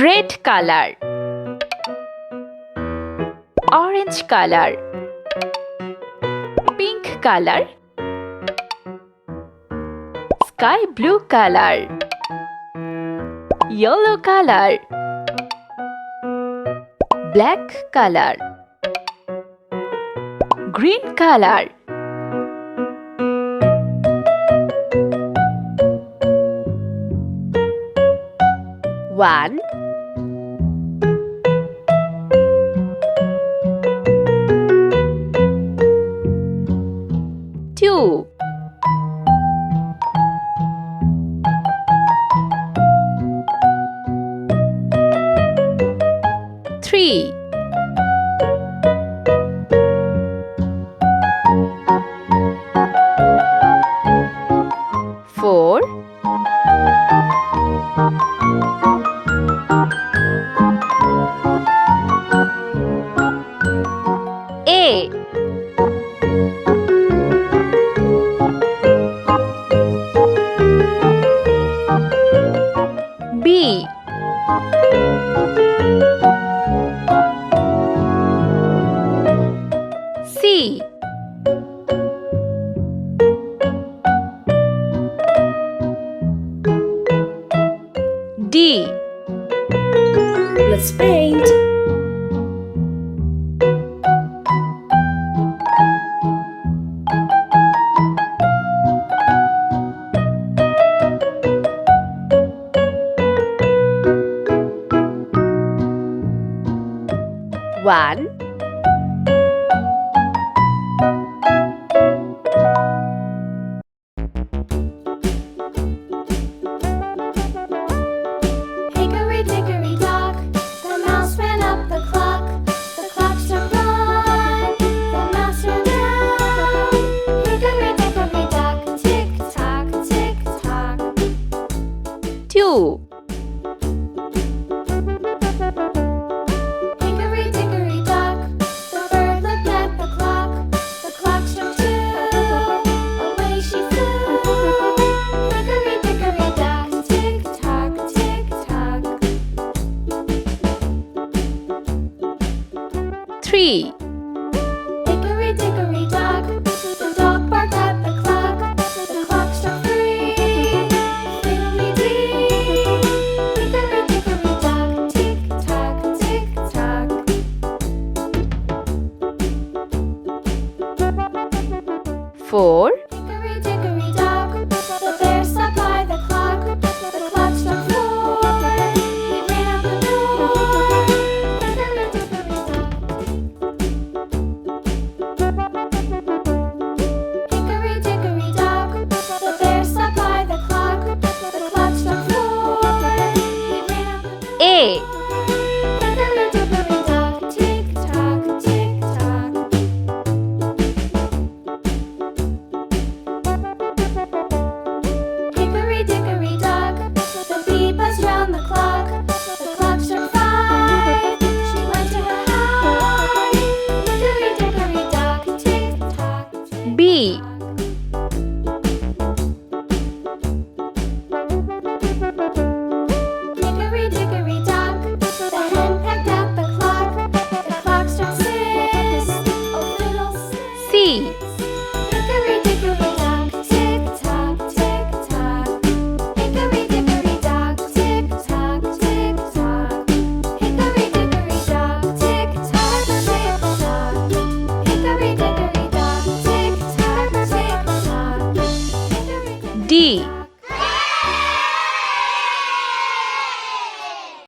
red color, orange color, pink color, sky blue color, yellow color, black color, green color. One, two, three, four, A, B, C, D. Let's paint. One, Hickory dickory dock, the mouse ran up the clock. The clock struck one, the mouse ran down. Hickory dickory dock, tick tock, tick tock. two, Hickory dickory dock, the bird looked at the clock. The clock struck two, away she flew. Hickory dickory dock, tick tock, tick tock. three, Hickory dickory dock, the dog barked at the clock. The clock struck three, fiddly-dee. Hickory dickory dock, tick tock, tick tock. four, Hickory dickory dock, the bear sat by the clock. The clock struck four, he ran out the door. Hickory dickory dock. Hickory dickory dock, the bear sat by the clock. The clock struck four, he ran out the door. A, Hickory dickory dock, tick tock, tick tock. Hickory dickory dock, the bee buzzed round the clock. The clock struck five, she went to her hive. Hickory dickory dock, tick tock, tick B, Hickory dickory dock, the hen pecked at the clock. The clock struck six, oh fiddle six. C, Hickory dickory dock, tick tock, tick tock. Hickory dickory dock, tick tock, tick tock. Hickory dickory dock, tick tock, tick tock. Hickory dickory dock, tick tock, tick tock. Hickory D,